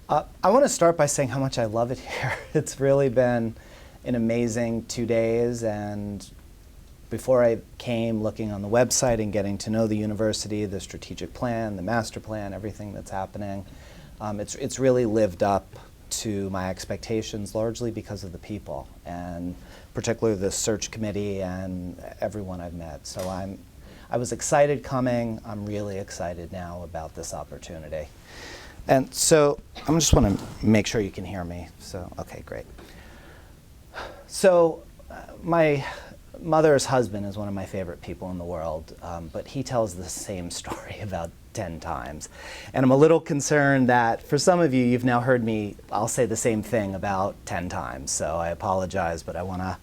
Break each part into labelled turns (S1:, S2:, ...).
S1: I want to start by saying how much I love it here. It's really been an amazing 2 days, and before I came, looking on the website and getting to know the university, the strategic plan, the master plan, everything that's happening, it's really lived up to my expectations, largely because of the people, and particularly the search committee and everyone I've met. So I was excited coming. I'm really excited now about this opportunity. And so I just want to make sure you can hear me. So, okay, great. So my mother's husband is one of my favorite people in the world, but he tells the same story about 10 times. And I'm a little concerned that for some of you, you've now heard me, I'll say the same thing about 10 times. So I apologize, but I want to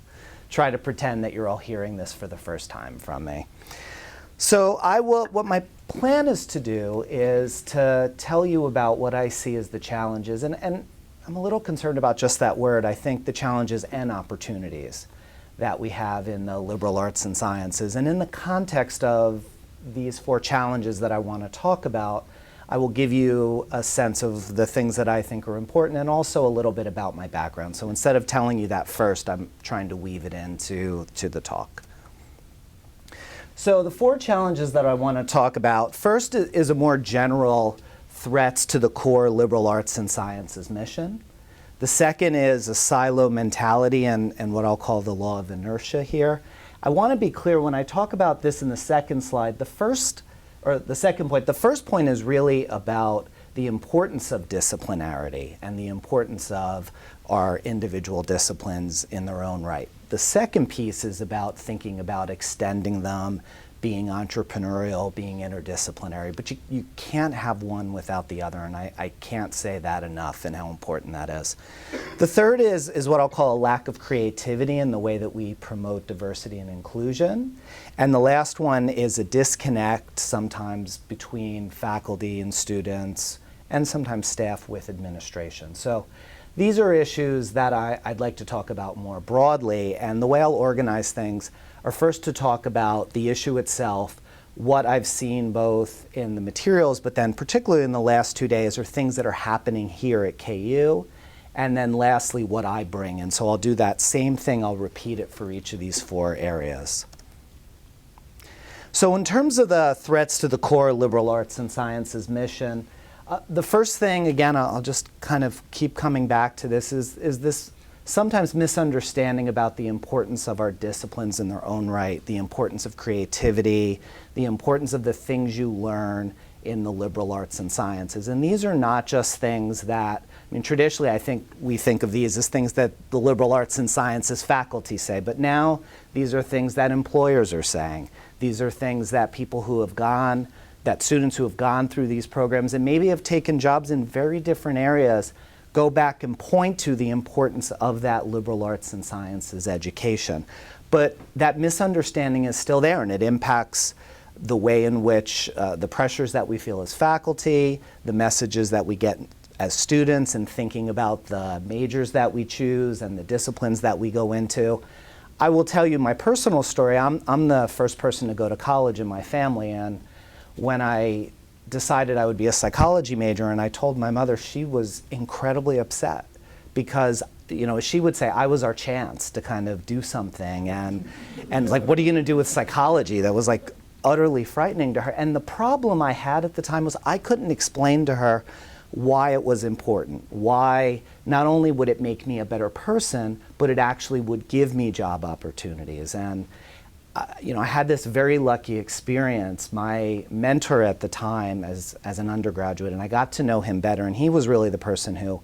S1: try to pretend that you're all hearing this for the first time from me. So what my plan is to do is to tell you about what I see as the challenges, and I'm a little concerned about just that word. I think the challenges and opportunities that we have in the liberal arts and sciences. And in the context of these 4 challenges that I want to talk about, I will give you a sense of the things that I think are important and also a little bit about my background. So instead of telling you that first, I'm trying to weave it into the talk. So the 4 challenges that I want to talk about, first is a more general threats to the core liberal arts and sciences mission. The second is a silo mentality and what I'll call the law of inertia here. I want to be clear when I talk about this in the second slide, the second point, the first point is really about the importance of disciplinarity and the importance of our individual disciplines in their own right. The second piece is about thinking about extending them, being entrepreneurial, being interdisciplinary, but you can't have one without the other, and I can't say that enough and how important that is. The third is what I'll call a lack of creativity in the way that we promote diversity and inclusion. And the last one is a disconnect sometimes between faculty and students, and sometimes staff with administration. So these are issues that I'd like to talk about more broadly, and the way I'll organize things are first to talk about the issue itself, what I've seen both in the materials, but then particularly in the last 2 days are things that are happening here at KU, and then lastly what I bring. And so I'll do that same thing, I'll repeat it for each of these 4 areas. So in terms of the threats to the core liberal arts and sciences mission, the first thing, again, I'll just kind of keep coming back to this, is this sometimes misunderstanding about the importance of our disciplines in their own right, the importance of creativity, the importance of the things you learn in the liberal arts and sciences. And these are not just things that, I mean, traditionally I think we think of these as things that the liberal arts and sciences faculty say, but now these are things that employers are saying. These are things that that students who have gone through these programs and maybe have taken jobs in very different areas go back and point to the importance of that liberal arts and sciences education. But that misunderstanding is still there, and it impacts the way in which the pressures that we feel as faculty, the messages that we get as students, and thinking about the majors that we choose and the disciplines that we go into. I will tell you my personal story. I'm the first person to go to college in my family, and when I decided I would be a psychology major and I told my mother, she was incredibly upset because, you know, she would say I was our chance to kind of do something, and like, what are you going to do with psychology? That was like utterly frightening to her. And the problem I had at the time was I couldn't explain to her why it was important, why not only would it make me a better person, but it actually would give me job opportunities. And you know, I had this very lucky experience. My mentor at the time as an undergraduate, and I got to know him better, and he was really the person who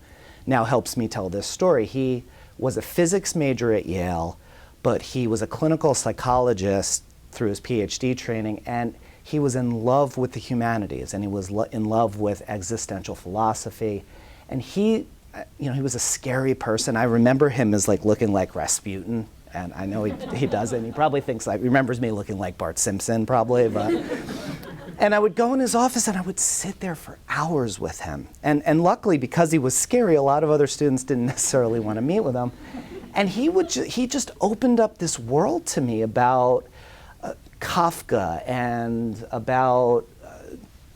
S1: now helps me tell this story. He was a physics major at Yale, but he was a clinical psychologist through his PhD training, and he was in love with the humanities, and he was in love with existential philosophy. And he was a scary person. I remember him as like looking like Rasputin. And I know he doesn't. He probably remembers me looking like Bart Simpson, probably. But and I would go in his office and I would sit there for hours with him. And luckily, because he was scary, a lot of other students didn't necessarily want to meet with him. And he just opened up this world to me about Kafka and about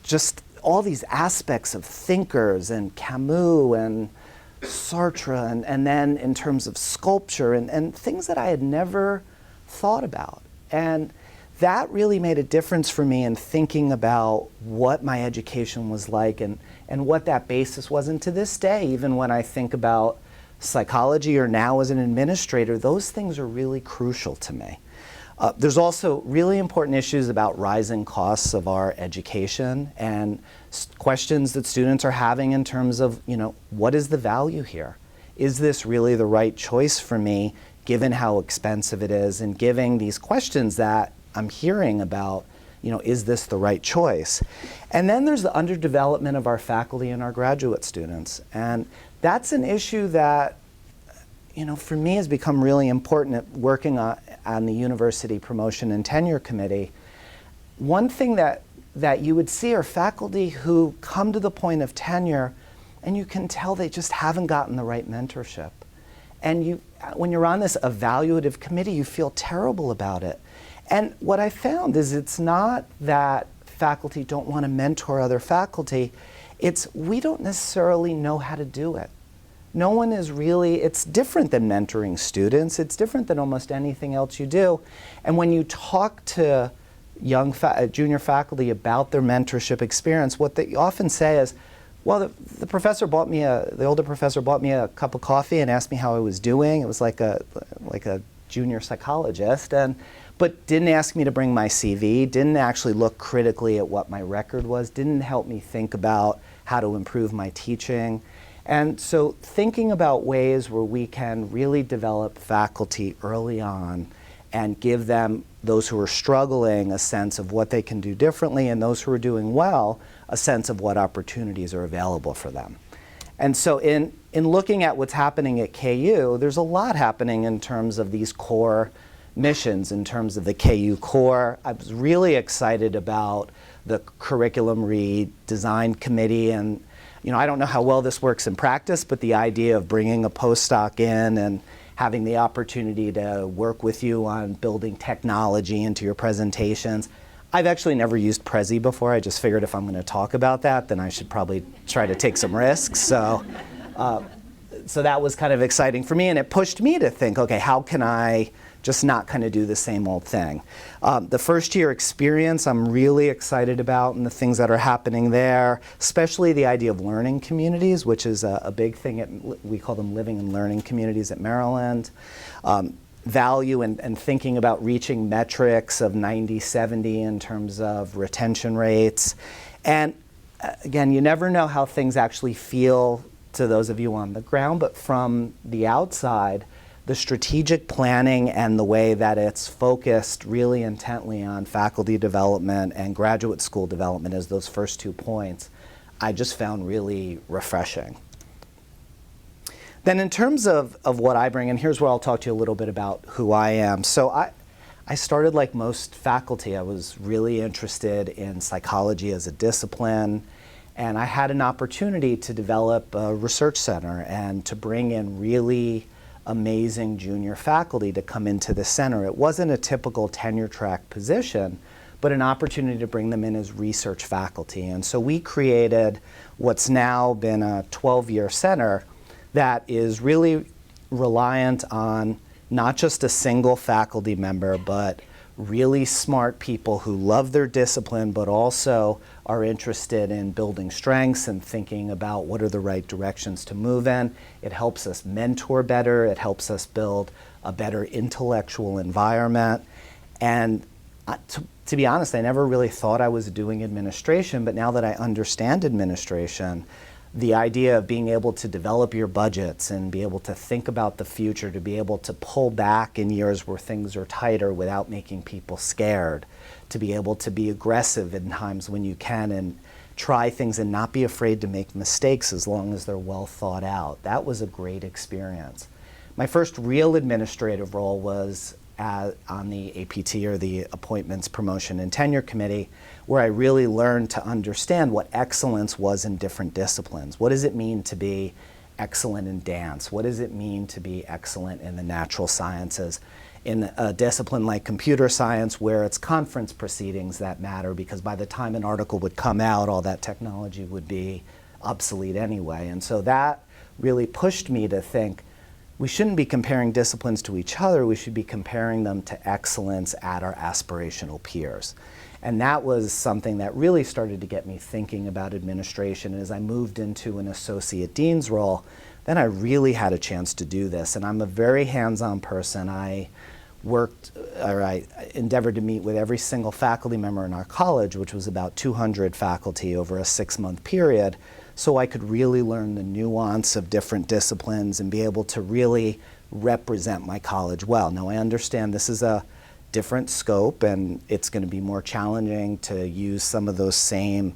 S1: just all these aspects of thinkers and Camus and Sartre, and then in terms of sculpture and things that I had never thought about. And that really made a difference for me in thinking about what my education was like and what that basis was. And to this day, even when I think about psychology or now as an administrator, those things are really crucial to me. There's also really important issues about rising costs of our education and questions that students are having in terms of, what is the value here? Is this really the right choice for me, given how expensive it is, and giving these questions that I'm hearing about, is this the right choice? And then there's the underdevelopment of our faculty and our graduate students. And that's an issue that, for me has become really important at working on the University Promotion and Tenure Committee. One thing that you would see are faculty who come to the point of tenure and you can tell they just haven't gotten the right mentorship. And when you're on this evaluative committee, you feel terrible about it. And what I found is it's not that faculty don't want to mentor other faculty, it's we don't necessarily know how to do it. No one is really, it's different than mentoring students, it's different than almost anything else you do. And when you talk to young junior faculty about their mentorship experience, what they often say is, well, the professor bought me the older professor bought me a cup of coffee and asked me how I was doing. It was like a junior psychologist, but didn't ask me to bring my CV, didn't actually look critically at what my record was, didn't help me think about how to improve my teaching. And so thinking about ways where we can really develop faculty early on and give them, those who are struggling, a sense of what they can do differently, and those who are doing well, a sense of what opportunities are available for them. And so in looking at what's happening at KU, there's a lot happening in terms of these core missions, in terms of the KU core. I was really excited about the curriculum redesign committee, and I don't know how well this works in practice, but the idea of bringing a postdoc in and having the opportunity to work with you on building technology into your presentations. I've actually never used Prezi before. I just figured if I'm going to talk about that, then I should probably try to take some risks. So that was kind of exciting for me, and it pushed me to think, okay, how can I just not kind of do the same old thing? The first year experience I'm really excited about, and the things that are happening there, especially the idea of learning communities, which is a big thing, we call them living and learning communities at Maryland. Value and thinking about reaching metrics of 90-70 in terms of retention rates. And again, you never know how things actually feel to those of you on the ground, but from the outside, the strategic planning and the way that it's focused really intently on faculty development and graduate school development as those first 2 points, I just found really refreshing. Then in terms of what I bring, and here's where I'll talk to you a little bit about who I am. So I started like most faculty. I was really interested in psychology as a discipline, and I had an opportunity to develop a research center and to bring in really amazing junior faculty to come into the center. It wasn't a typical tenure track position, but an opportunity to bring them in as research faculty. And so we created what's now been a 12-year center that is really reliant on not just a single faculty member, but really smart people who love their discipline, but also are interested in building strengths and thinking about what are the right directions to move in. It helps us mentor better. It helps us build a better intellectual environment. And to be honest, I never really thought I was doing administration, but now that I understand administration, the idea of being able to develop your budgets and be able to think about the future, to be able to pull back in years where things are tighter without making people scared, to be able to be aggressive in times when you can and try things and not be afraid to make mistakes as long as they're well thought out. That was a great experience. My first real administrative role was on the APT, or the Appointments, Promotion, and Tenure Committee, where I really learned to understand what excellence was in different disciplines. What does it mean to be excellent in dance? What does it mean to be excellent in the natural sciences? in a discipline like computer science, where it's conference proceedings that matter, because by the time an article would come out, all that technology would be obsolete anyway. And so that really pushed me to think, we shouldn't be comparing disciplines to each other, we should be comparing them to excellence at our aspirational peers. And that was something that really started to get me thinking about administration. And as I moved into an associate dean's role, then I really had a chance to do this. And I'm a very hands-on person. I endeavored to meet with every single faculty member in our college, which was about 200 faculty over a 6-month period, so I could really learn the nuance of different disciplines and be able to really represent my college well. Now, I understand this is a different scope, and it's going to be more challenging to use some of those same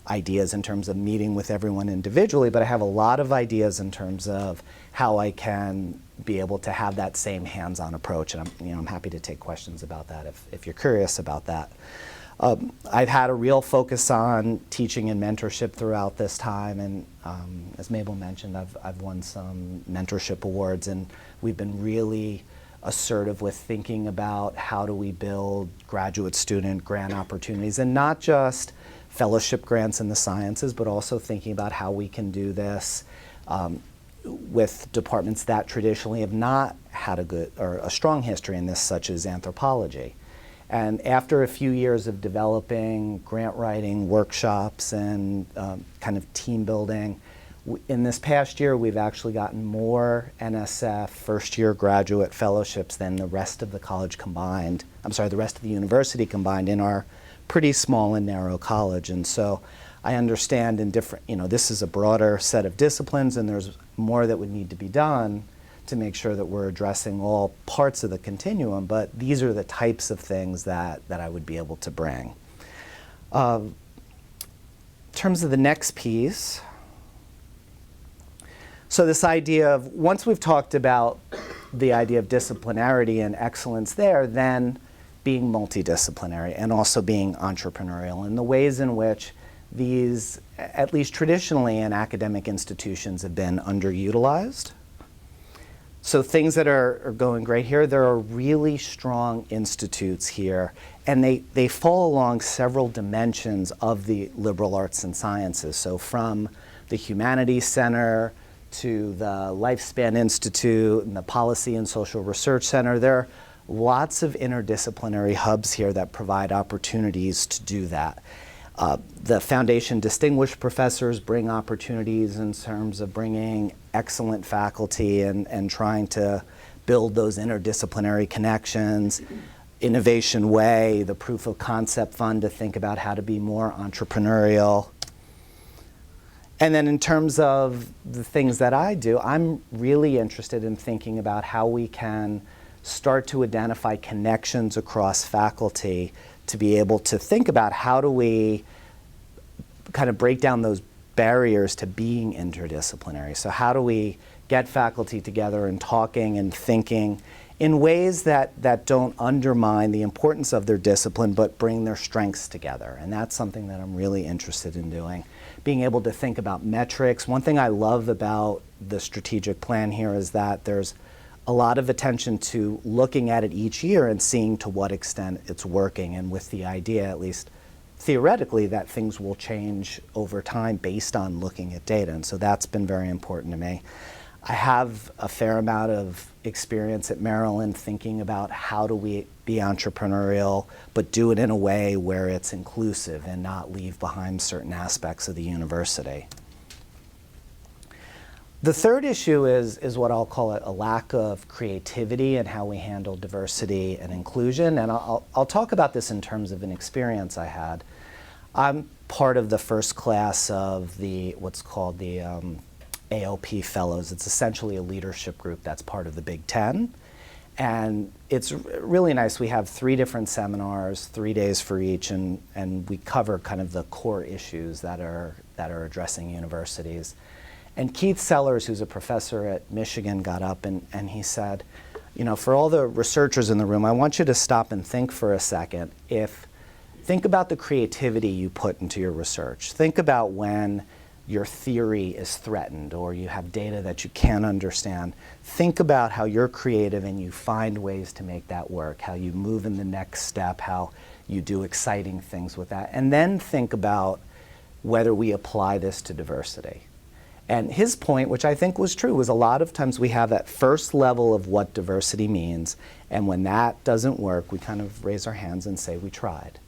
S1: ideas in terms of meeting with everyone individually, but I have a lot of ideas in terms of how I can be able to have that same hands-on approach, and I'm happy to take questions about that if you're curious about that. I've had a real focus on teaching and mentorship throughout this time, and as Mabel mentioned, I've won some mentorship awards, and we've been really assertive with thinking about how do we build graduate student grant opportunities, and not just fellowship grants in the sciences, but also thinking about how we can do this with departments that traditionally have not had a good or a strong history in this, such as anthropology. And after a few years of developing grant writing workshops and kind of team building, in this past year we've actually gotten more NSF first-year graduate fellowships than the rest of the college combined, the rest of the university combined in our pretty small and narrow college. And so I understand in different, this is a broader set of disciplines, and there's more that would need to be done to make sure that we're addressing all parts of the continuum, but these are the types of things that I would be able to bring. In terms of the next piece, so this idea of, once we've talked about the idea of disciplinarity and excellence there, then being multidisciplinary and also being entrepreneurial, and the ways in which these, at least traditionally in academic institutions, have been underutilized. So things that are going great here, there are really strong institutes here, and they fall along several dimensions of the liberal arts and sciences. So from the Humanities Center to the Lifespan Institute and the Policy and Social Research Center, there are lots of interdisciplinary hubs here that provide opportunities to do that. The Foundation Distinguished Professors bring opportunities in terms of bringing excellent faculty and trying to build those interdisciplinary connections. Innovation Way, the Proof of Concept Fund, to think about how to be more entrepreneurial. And then in terms of the things that I do, I'm really interested in thinking about how we can start to identify connections across faculty to be able to think about how do we kind of break down those barriers to being interdisciplinary. So how do we get faculty together and talking and thinking in ways that don't undermine the importance of their discipline but bring their strengths together. And that's something that I'm really interested in doing. Being able to think about metrics. One thing I love about the strategic plan here is that there's a lot of attention to looking at it each year and seeing to what extent it's working, and with the idea, at least theoretically, that things will change over time based on looking at data. And so that's been very important to me. I have a fair amount of experience at Maryland thinking about how do we be entrepreneurial, but do it in a way where it's inclusive and not leave behind certain aspects of the university. The third issue is what I'll call a lack of creativity in how we handle diversity and inclusion. And I'll talk about this in terms of an experience I had. I'm part of the first class of what's called the ALP Fellows. It's essentially a leadership group that's part of the Big Ten. And it's really nice. We have 3 different seminars, 3 days for each, and we cover kind of the core issues that are addressing universities. And Keith Sellers, who's a professor at Michigan, got up and he said, for all the researchers in the room, I want you to stop and think for a second. Think about the creativity you put into your research. Think about when your theory is threatened or you have data that you can't understand, think about how you're creative and you find ways to make that work, how you move in the next step, how you do exciting things with that, and then think about whether we apply this to diversity. And his point, which I think was true, was a lot of times we have that first level of what diversity means, and when that doesn't work, we kind of raise our hands and say we tried.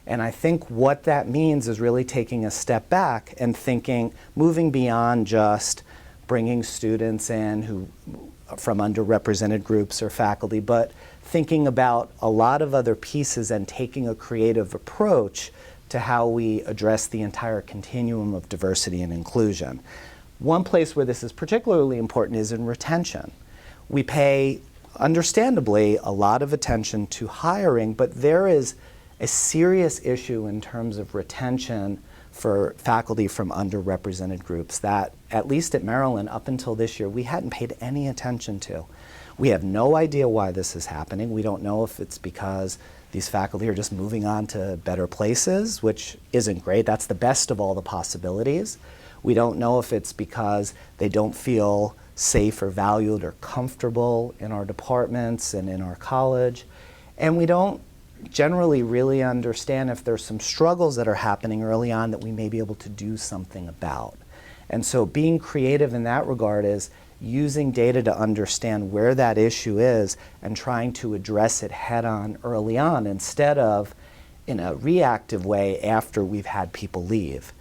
S1: And I think what that means is really taking a step back and thinking, moving beyond just bringing students in who from underrepresented groups or faculty, but thinking about a lot of other pieces and taking a creative approach to how we address the entire continuum of diversity and inclusion. One place where this is particularly important is in retention. We pay, understandably, a lot of attention to hiring, but there is a serious issue in terms of retention for faculty from underrepresented groups that, at least at Maryland, up until this year, we hadn't paid any attention to. We have no idea why this is happening. We don't know if it's because these faculty are just moving on to better places, which isn't great. That's the best of all the possibilities. We don't know if it's because they don't feel safe or valued or comfortable in our departments and in our college. And we don't generally really understand if there's some struggles that are happening early on that we may be able to do something about. And so being creative in that regard is using data to understand where that issue is and trying to address it head on early on instead of in a reactive way after we've had people leave.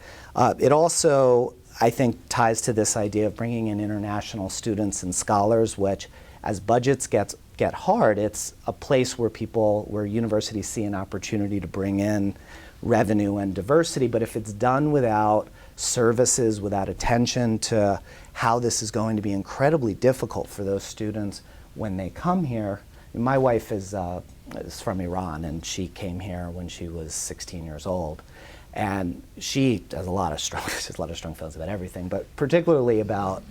S1: It also, I think, ties to this idea of bringing in international students and scholars, which as budgets get hard, it's a place where where universities see an opportunity to bring in revenue and diversity, but if it's done without services, without attention to how this is going to be incredibly difficult for those students when they come here. My wife is from Iran, and she came here when she was 16 years old. And she has a lot of strong feelings about everything, but particularly about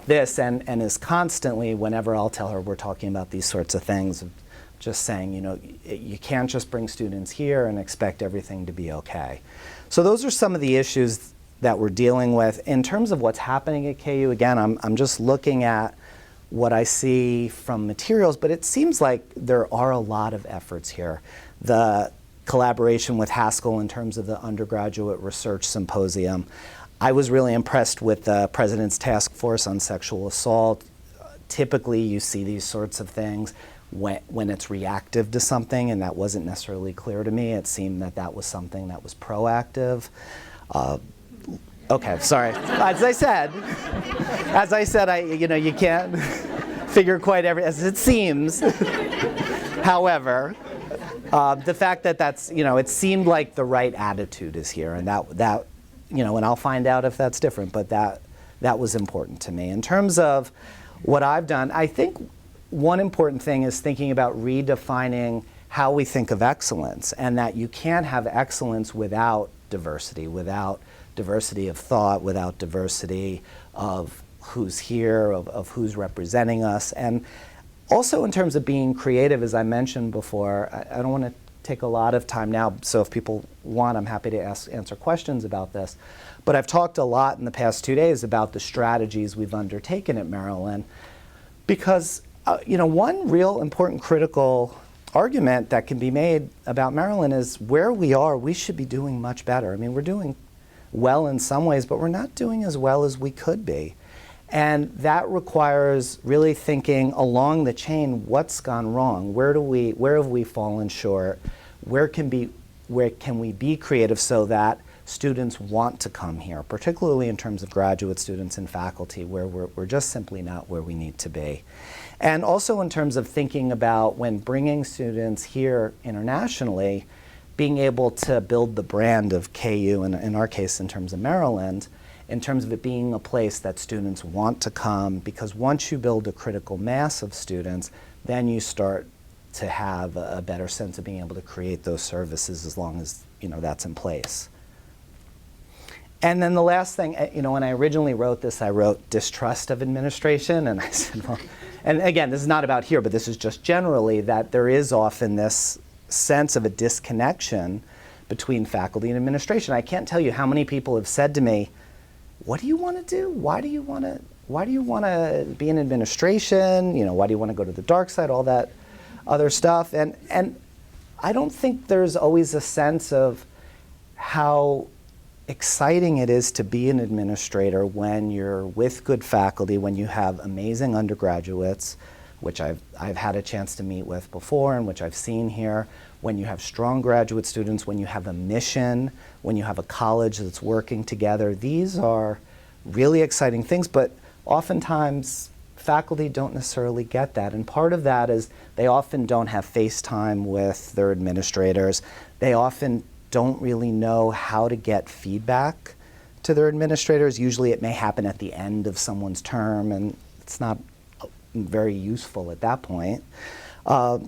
S1: this, and is constantly, whenever I'll tell her we're talking about these sorts of things, just saying, you know, you can't just bring students here and expect everything to be okay. So those are some of the issues that we're dealing with. In terms of what's happening at KU, again, I'm just looking at what I see from materials, but it seems like there are a lot of efforts here. The collaboration with Haskell in terms of the undergraduate research symposium. I was really impressed with the President's Task Force on Sexual Assault. Typically, you see these sorts of things when it's reactive to something, and that wasn't necessarily clear to me. It seemed that that was something that was proactive. Okay, sorry. As I said, you can't figure quite as it seems. However, the fact that it seemed like the right attitude is here, and that and I'll find out if that's different, but that was important to me. In terms of what I've done, I think one important thing is thinking about redefining how we think of excellence, and that you can't have excellence without diversity of thought, without diversity of who's here, of who's representing us. And also in terms of being creative, as I mentioned before, I don't want to take a lot of time now, so if people want, I'm happy to answer questions about this. But I've talked a lot in the past 2 days about the strategies we've undertaken at Maryland, because one real important critical argument that can be made about Maryland is where we are, we should be doing much better. I mean, we're doing well in some ways, but we're not doing as well as we could be. And that requires really thinking along the chain, what's gone wrong? Where have we fallen short? Where can we be creative so that students want to come here, particularly in terms of graduate students and faculty, where we're just simply not where we need to be. And also in terms of thinking about when bringing students here internationally, being able to build the brand of KU, and in our case in terms of Maryland, in terms of it being a place that students want to come, because once you build a critical mass of students, then you start to have a better sense of being able to create those services as long as that's in place. And then the last thing, when I originally wrote this, I wrote distrust of administration, and I said, well, and again, this is not about here, but this is just generally that there is often this sense of a disconnection between faculty and administration. I can't tell you how many people have said to me, what do you want to do? Why do you want to be in administration? You know, why do you want to go to the dark side? All that other stuff. And I don't think there's always a sense of how exciting it is to be an administrator when you're with good faculty, when you have amazing undergraduates, which I've had a chance to meet with before and which I've seen here, when you have strong graduate students, when you have a mission, when you have a college that's working together. These are really exciting things, but oftentimes faculty don't necessarily get that. And part of that is they often don't have face time with their administrators. They often don't really know how to get feedback to their administrators. Usually it may happen at the end of someone's term, and it's not very useful at that point.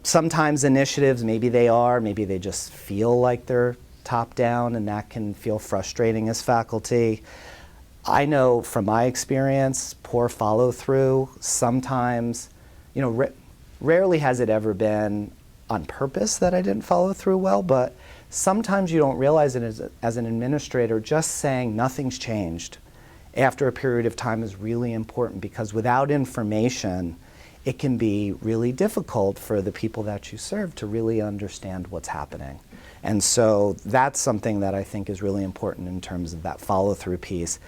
S1: Sometimes initiatives, maybe they just feel like they're top down, and that can feel frustrating as faculty. I know from my experience, poor follow through, sometimes, you know, rarely has it ever been on purpose that I didn't follow through well, but sometimes you don't realize it as an administrator. Just saying nothing's changed after a period of time is really important, because without information, it can be really difficult for the people that you serve to really understand what's happening. And so that's something that I think is really important in terms of that follow-through piece.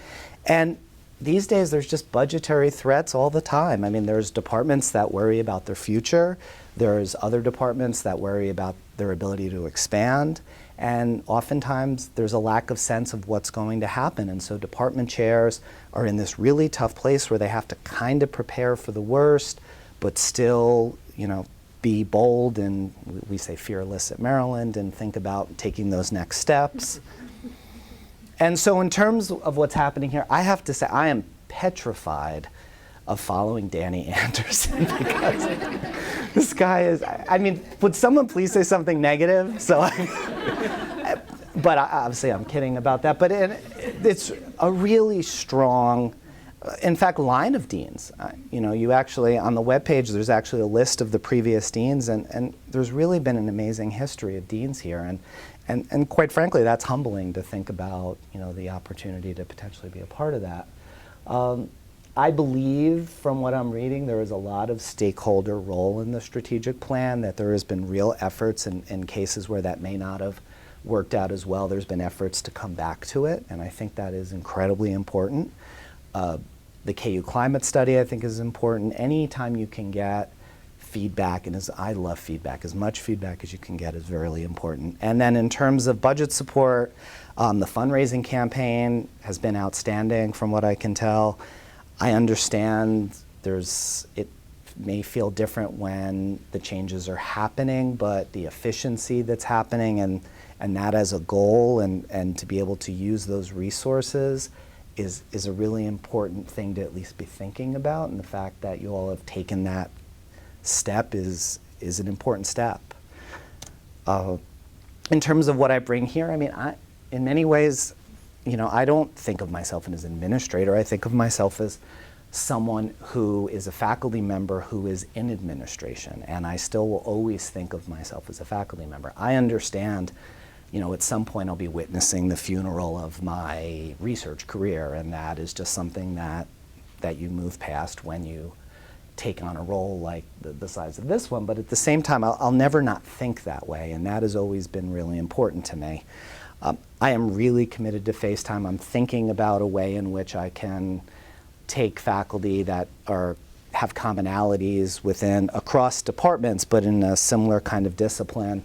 S1: And these days, there's just budgetary threats all the time. I mean, there's departments that worry about their future. There's other departments that worry about their ability to expand. And oftentimes, there's a lack of sense of what's going to happen. And so department chairs are in this really tough place where they have to kind of prepare for the worst, but still, you know, be bold, and we say fearless at Maryland, and think about taking those next steps. And so in terms of what's happening here, I have to say I am petrified of following Danny Anderson, because this guy is, I mean, would someone please say something negative? But obviously I'm kidding about that. But it's a really strong, in fact, line of deans. You know, you actually, on the webpage, there's actually a list of the previous deans, and there's really been an amazing history of deans here. And quite frankly, that's humbling to think about, you know, the opportunity to potentially be a part of that. I believe, from what I'm reading, there is a lot of stakeholder role in the strategic plan, that there has been real efforts in cases where that may not have worked out as well. There's been efforts to come back to it, and I think that is incredibly important. The KU climate study, I think, is important. Anytime you can get feedback, and I love feedback, as much feedback as you can get is very important. And then in terms of budget support, the fundraising campaign has been outstanding from what I can tell. I understand it may feel different when the changes are happening, but the efficiency that's happening and that as a goal, and to be able to use those resources is a really important thing to at least be thinking about. And the fact that you all have taken that step is an important step. In terms of what I bring here, I mean, in many ways, you know, I don't think of myself as an administrator. I think of myself as someone who is a faculty member who is in administration, and I still will always think of myself as a faculty member. I understand, you know, at some point I'll be witnessing the funeral of my research career, and that is just something that you move past when you take on a role like the size of this one. But at the same time, I'll never not think that way, and that has always been really important to me. I am really committed to FaceTime. I'm thinking about a way in which I can take faculty that have commonalities across departments, but in a similar kind of discipline,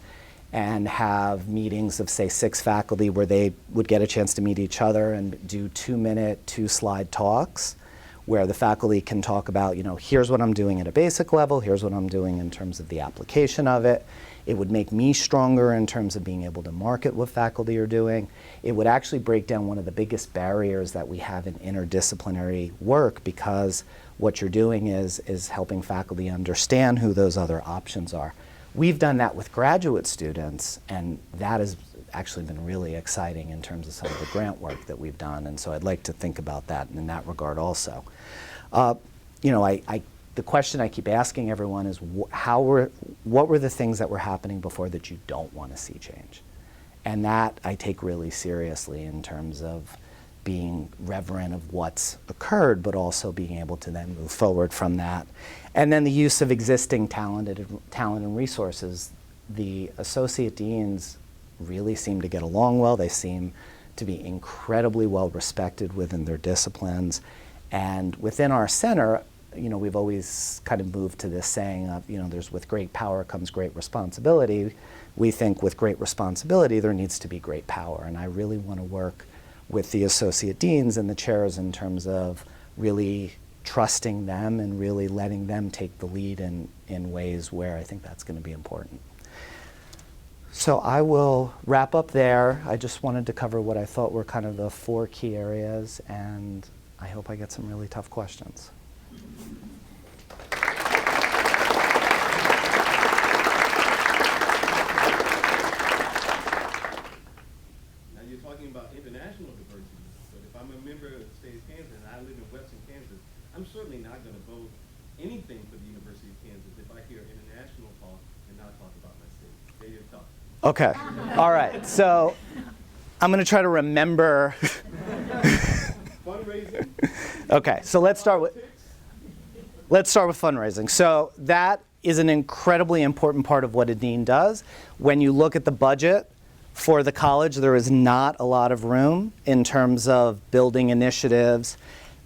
S1: and have meetings of, say, 6 faculty where they would get a chance to meet each other and do 2-minute, 2-slide talks, where the faculty can talk about, you know, here's what I'm doing at a basic level, here's what I'm doing in terms of the application of it. It would make me stronger in terms of being able to market what faculty are doing. It would actually break down one of the biggest barriers that we have in interdisciplinary work, because what you're doing is helping faculty understand who those other options are. We've done that with graduate students, and that has actually been really exciting in terms of some of the grant work that we've done, and so I'd like to think about that in that regard also. You know, the question I keep asking everyone is, what were the things that were happening before that you don't want to see change? And that I take really seriously in terms of being reverent of what's occurred, but also being able to then move forward from that. And then the use of existing talent and resources. The associate deans really seem to get along well. They seem to be incredibly well respected within their disciplines. And within our center, we've always kind of moved to this saying of, there's with great power comes great responsibility. We think with great responsibility, there needs to be great power. And I really want to work with the associate deans and the chairs in terms of really trusting them and really letting them take the lead in ways where I think that's going to be important. So I will wrap up there. I just wanted to cover what I thought were kind of the 4 key areas, and I hope I get some really tough questions.
S2: Now you're talking about international diversity, but if I'm a member of the state of Kansas and I live in Western Kansas, I'm certainly not going to vote anything for the University of Kansas if I hear international talk and not talk about my state. There you go.
S1: Okay. All right. So I'm going to try to remember.
S2: Fundraising.
S1: Okay. So let's start with fundraising. So that is an incredibly important part of what a dean does. When you look at the budget for the college, there is not a lot of room in terms of building initiatives.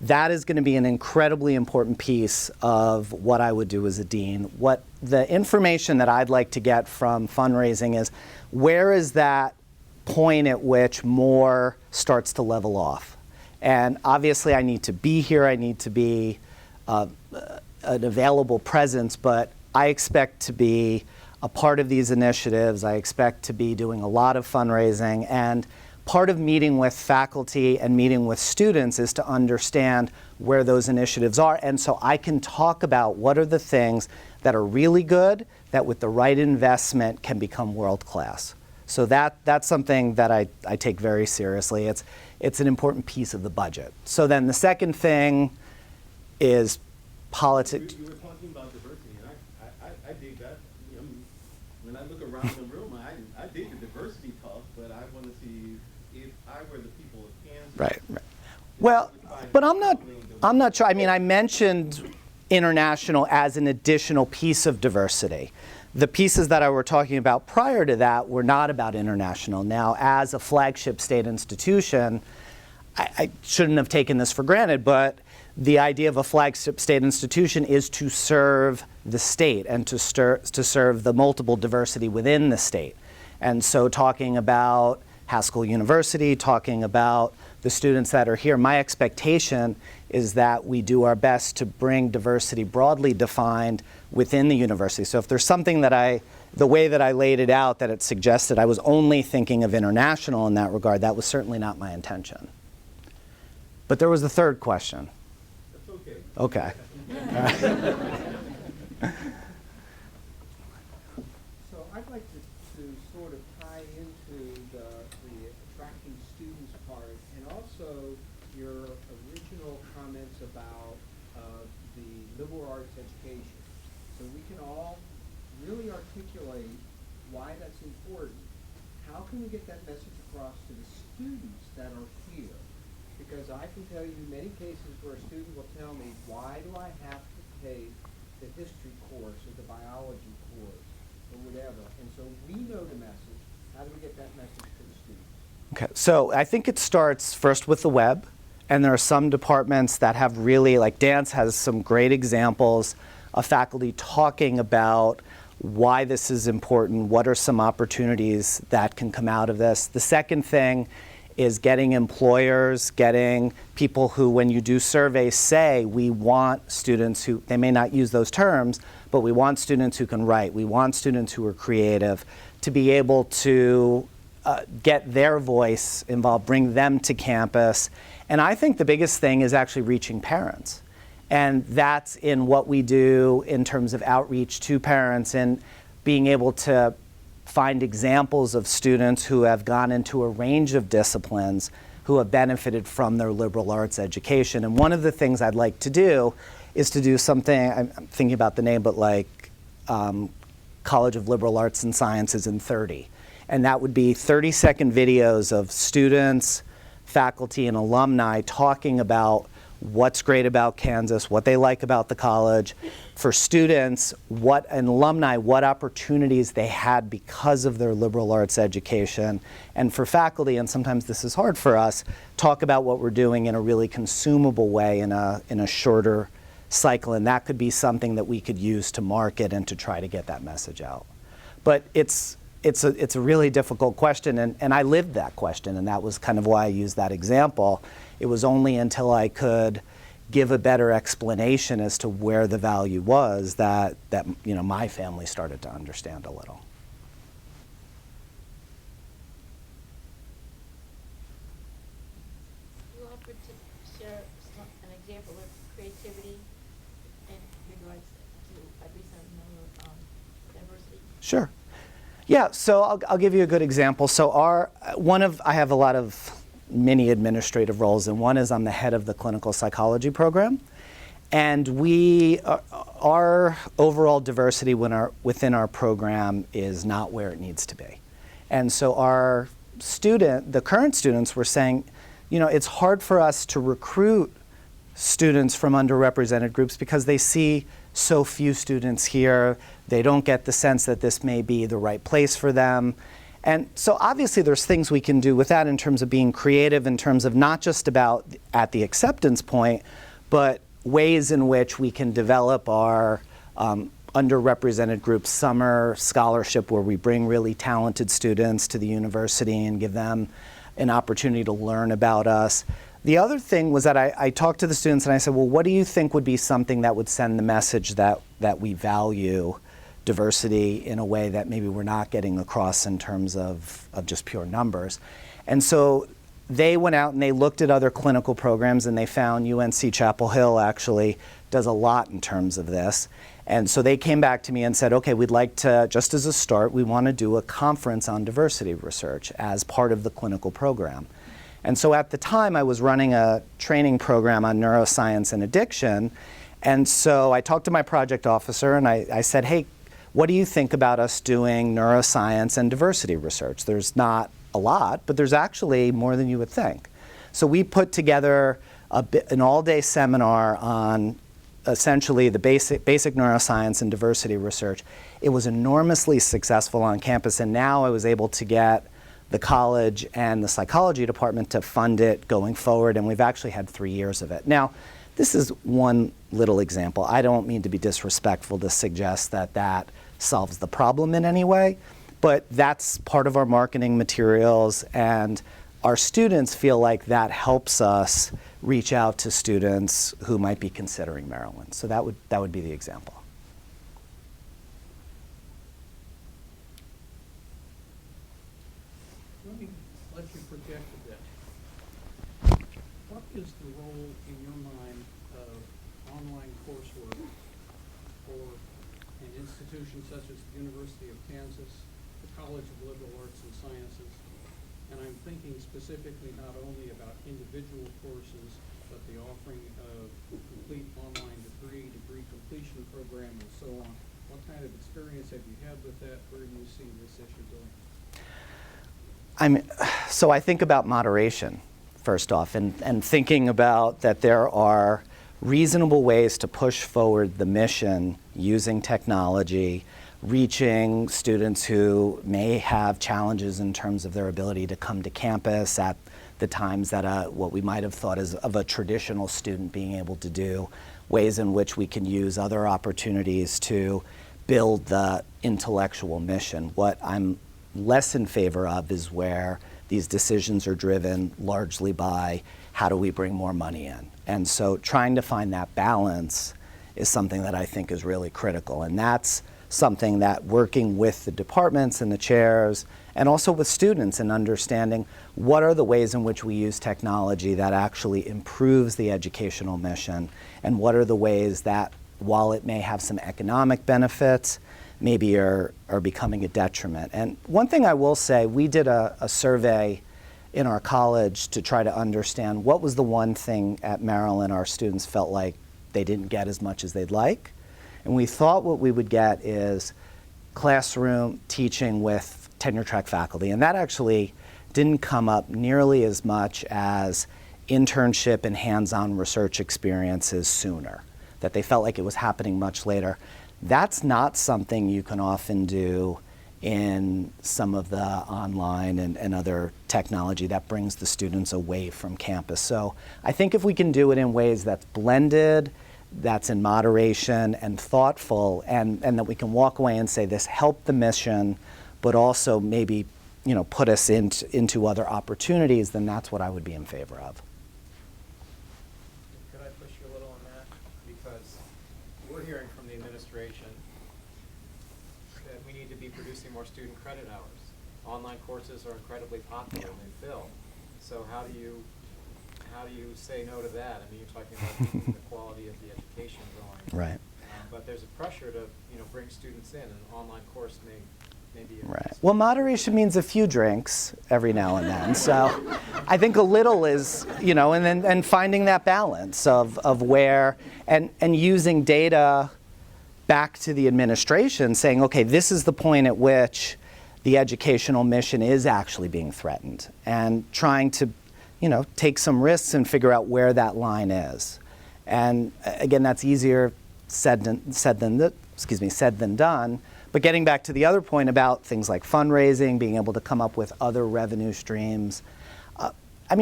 S1: That is going to be an incredibly important piece of what I would do as a dean. What the information that I'd like to get from fundraising is, where is that point at which more starts to level off? And obviously I need to be here, I need to be an available presence, but I expect to be a part of these initiatives. I expect to be doing a lot of fundraising, and part of meeting with faculty and meeting with students is to understand where those initiatives are. And so I can talk about what are the things that are really good that with the right investment can become world-class. So that's something that I take very seriously. It's an important piece of the budget. So then the second thing is politics.
S2: You were talking about diversity, and I dig that. When I look around the room, I dig the diversity talk, but I want to see if I were the people of Kansas.
S1: Right. Well, but I'm not sure. I mean, I mentioned international as an additional piece of diversity. The pieces that I were talking about prior to that were not about international. Now, as a flagship state institution, I shouldn't have taken this for granted, but the idea of a flagship state institution is to serve the state and to serve the multiple diversity within the state. And so talking about Haskell University, talking about the students that are here, my expectation is that we do our best to bring diversity broadly defined within the university. So if there's something that the way that I laid it out, that it suggested I was only thinking of international in that regard, that was certainly not my intention. But there was the third question.
S2: That's okay.
S1: Okay. All right.
S3: So I'd like to sort of tie into the attracting students part, and also your original comments about the liberal arts education. So we can all really articulate why that's important. How can we get that message across to the students that are here? Because I can tell you many cases where a student will tell me, why do I have to take the history course or the biology course or whatever? And so we know the message. How do we get that message to the students?
S1: Okay, so I think it starts first with the web, and there are some departments that have really, like dance has some great examples of faculty talking about why this is important, what are some opportunities that can come out of this. The second thing is getting employers, getting people who, when you do surveys, say we want students who, they may not use those terms, but we want students who can write, we want students who are creative, to be able to get their voice involved, bring them to campus. And I think the biggest thing is actually reaching parents. And that's in what we do in terms of outreach to parents and being able to find examples of students who have gone into a range of disciplines who have benefited from their liberal arts education. And one of the things I'd like to do is to do something, I'm thinking about the name, but like College of Liberal Arts and Sciences in 30. And that would be 30-second videos of students, faculty and alumni talking about what's great about Kansas, what they like about the college. For students, and alumni, what opportunities they had because of their liberal arts education. And for faculty, and sometimes this is hard for us, talk about what we're doing in a really consumable way in a shorter cycle. And that could be something that we could use to market and to try to get that message out. But it's a really difficult question, and I lived that question, and that was kind of why I used that example. It was only until I could give a better explanation as to where the value was that my family started to understand a little.
S4: You offered to share an example of creativity in regards to at least diversity.
S1: Sure. Yeah, so I'll give you a good example. So I have a lot of many administrative roles, and one is I'm the head of the clinical psychology program. And our overall diversity within our program is not where it needs to be. And so the current students were saying, it's hard for us to recruit students from underrepresented groups because they see so few students here. They don't get the sense that this may be the right place for them. And so obviously there's things we can do with that in terms of being creative, in terms of not just about at the acceptance point, but ways in which we can develop our underrepresented group summer scholarship, where we bring really talented students to the university and give them an opportunity to learn about us. The other thing was that I talked to the students and I said, well, what do you think would be something that would send the message that we value diversity in a way that maybe we're not getting across in terms of just pure numbers? And so they went out and they looked at other clinical programs, and they found UNC Chapel Hill actually does a lot in terms of this. And so they came back to me and said, okay, we'd like to, just as a start, we want to do a conference on diversity research as part of the clinical program. And so at the time, I was running a training program on neuroscience and addiction. And so I talked to my project officer and I said, hey, what do you think about us doing neuroscience and diversity research? There's not a lot, but there's actually more than you would think. So we put together an all-day seminar on essentially the basic neuroscience and diversity research. It was enormously successful on campus, and now I was able to get the college and the psychology department to fund it going forward, and we've actually had 3 years of it. Now, this is one little example. I don't mean to be disrespectful to suggest that that solves the problem in any way, but that's part of our marketing materials, and our students feel like that helps us reach out to students who might be considering Maryland. So that would be the example.
S5: Let me let you project a bit. What is the role in your mind of online coursework for an institution such as the University of Kansas, the College of Liberal Arts and Sciences? And I'm thinking specifically not only about individual courses, but the offering of complete online degree completion program, and so on. What kind of experience have you had with that? Where do you see this issue going?
S1: So I think about moderation, first off, and thinking about that there are reasonable ways to push forward the mission using technology, reaching students who may have challenges in terms of their ability to come to campus at the times that what we might have thought of a traditional student being able to do, ways in which we can use other opportunities to build the intellectual mission. What I'm less in favor of is where these decisions are driven largely by how do we bring more money in. And so trying to find that balance is something that I think is really critical. And that's something that working with the departments and the chairs and also with students and understanding what are the ways in which we use technology that actually improves the educational mission, and what are the ways that, while it may have some economic benefits, maybe are becoming a detriment. And one thing I will say, we did a survey in our college to try to understand what was the one thing at Maryland our students felt like they didn't get as much as they'd like. And we thought what we would get is classroom teaching with tenure track faculty. And that actually didn't come up nearly as much as internship and hands-on research experiences sooner, that they felt like it was happening much later. That's not something you can often do in some of the online and other technology that brings the students away from campus. So I think if we can do it in ways that's blended, that's in moderation and thoughtful, and that we can walk away and say this helped the mission, but also maybe put us into other opportunities, then that's what I would be in favor of.
S6: Could I push you a little on that? Because we're hearing from the administration that we need to be producing more student credit hours. Online courses are incredibly popular and they fill. So how do you say no to that? I mean, you're talking about keeping the quality of the education going.
S1: Right.
S6: But there's a pressure to bring students in, and an online course may be.
S1: Right. Well, moderation means a few drinks every now and then. So I think a little is, and finding that balance of where, and using data back to the administration saying, okay, this is the point at which the educational mission is actually being threatened, and trying to, take some risks and figure out where that line is. And again, that's easier said than done. But getting back to the other point about things like fundraising, being able to come up with other revenue streams.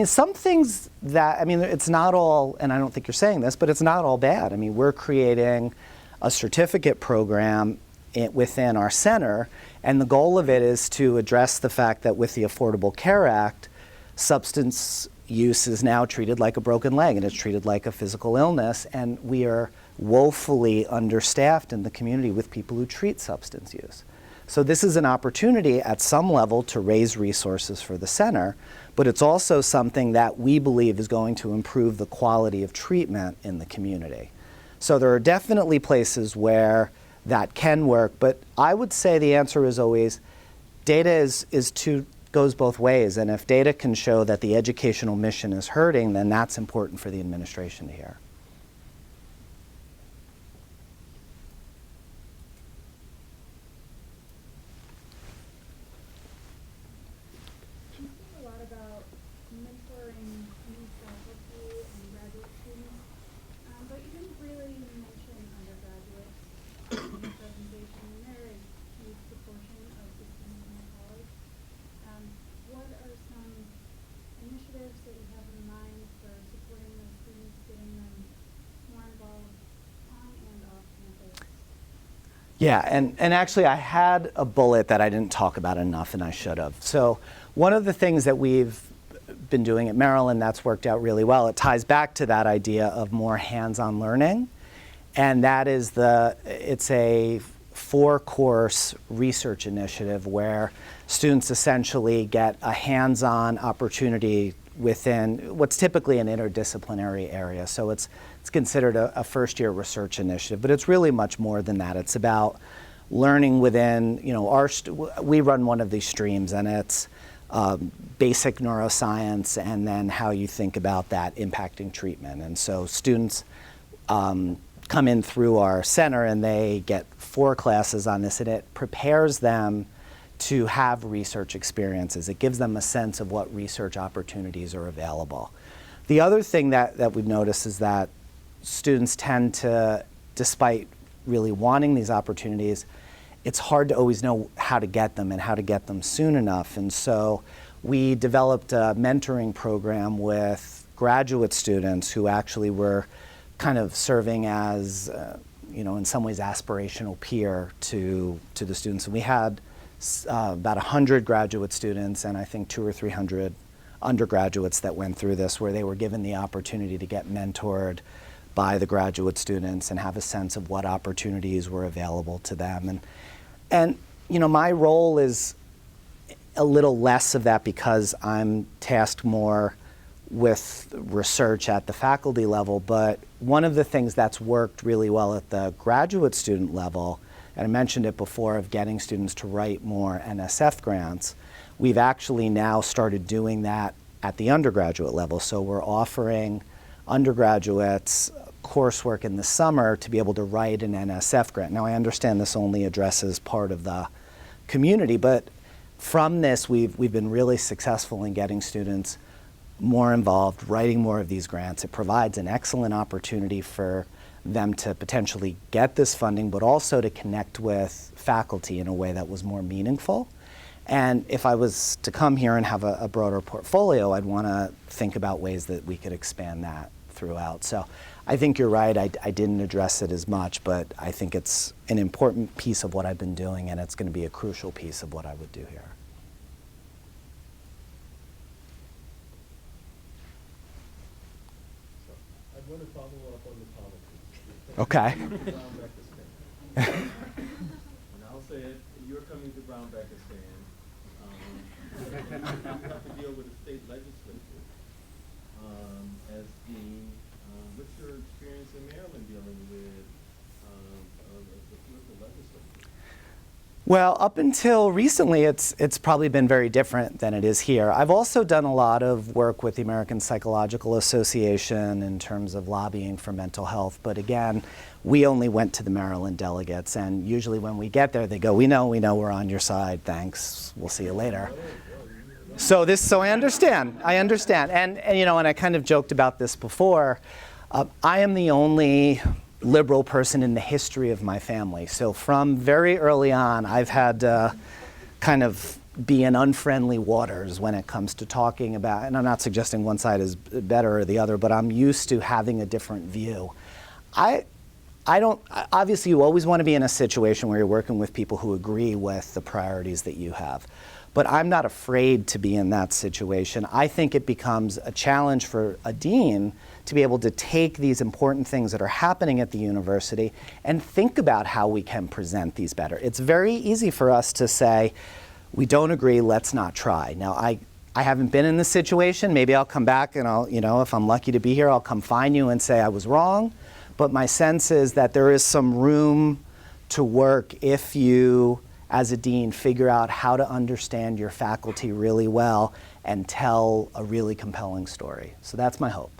S1: Some things that, it's not all, and I don't think you're saying this, but it's not all bad. We're creating a certificate program within our center, and the goal of it is to address the fact that with the Affordable Care Act, substance use is now treated like a broken leg, and it's treated like a physical illness, and we are woefully understaffed in the community with people who treat substance use. So this is an opportunity at some level to raise resources for the center, but it's also something that we believe is going to improve the quality of treatment in the community. So there are definitely places where that can work, but I would say the answer is always data goes both ways, and if data can show that the educational mission is hurting, then that's important for the administration to hear.
S7: You speak a lot about mentoring new faculty and graduate students, but you didn't really mention undergraduates in your presentation. They're a huge proportion of the students in the college. What are some initiatives that you have in mind for supporting those students, getting them more involved on and off campus?
S1: Yeah, and actually I had a bullet that I didn't talk about enough, and I should have. So one of the things that we've been doing at Maryland that's worked out really well, it ties back to that idea of more hands-on learning, and that is it's a 4-course research initiative where students essentially get a hands-on opportunity within what's typically an interdisciplinary area. So it's considered a first-year research initiative, but it's really much more than that. It's about learning within, we run one of these streams, and it's basic neuroscience and then how you think about that impacting treatment. And so students come in through our center and they get 4 classes on this, and it prepares them to have research experiences. It gives them a sense of what research opportunities are available. The other thing that we've noticed is that students tend to, despite really wanting these opportunities, it's hard to always know how to get them and how to get them soon enough. And so we developed a mentoring program with graduate students who actually were kind of serving as, in some ways, aspirational peer to the students. And we had about 100 graduate students and I think 200 or 300 undergraduates that went through this, where they were given the opportunity to get mentored by the graduate students and have a sense of what opportunities were available to them. And my role is a little less of that because I'm tasked more with research at the faculty level, but one of the things that's worked really well at the graduate student level, and I mentioned it before, of getting students to write more NSF grants, we've actually now started doing that at the undergraduate level. So we're offering undergraduates coursework in the summer to be able to write an NSF grant. Now I understand this only addresses part of the community, but from this, we've been really successful in getting students more involved, writing more of these grants. It provides an excellent opportunity for them to potentially get this funding, but also to connect with faculty in a way that was more meaningful. And if I was to come here and have a broader portfolio, I'd want to think about ways that we could expand that throughout. So I think you're right, I didn't address it as much, but I think it's an important piece of what I've been doing, and it's going to be a crucial piece of what I would do here.
S2: I want to follow up on the politics.
S1: Okay.
S2: Brown-Bekistan. And I'll say it, you're coming to Brown-Bekistan. You have to deal with the state legislature as dean. What's your experience in Maryland dealing with the political legislature?
S1: Well, up until recently, it's probably been very different than it is here. I've also done a lot of work with the American Psychological Association in terms of lobbying for mental health. But again, we only went to the Maryland delegates, and usually when we get there, they go, we know, we're on your side, thanks, we'll see you later. So I understand, and you know, and I kind of joked about this before. I am the only liberal person in the history of my family. So from very early on, I've had to kind of be in unfriendly waters when it comes to talking about, and I'm not suggesting one side is better or the other, but I'm used to having a different view. I don't, obviously you always want to be in a situation where you're working with people who agree with the priorities that you have. But I'm not afraid to be in that situation. I think it becomes a challenge for a dean to be able to take these important things that are happening at the university and think about how we can present these better. It's very easy for us to say, we don't agree, let's not try. Now, I haven't been in this situation. Maybe I'll come back and I'll, you know, if I'm lucky to be here, I'll come find you and say I was wrong. But my sense is that there is some room to work if you, as a dean, figure out how to understand your faculty really well and tell a really compelling story. So that's my hope.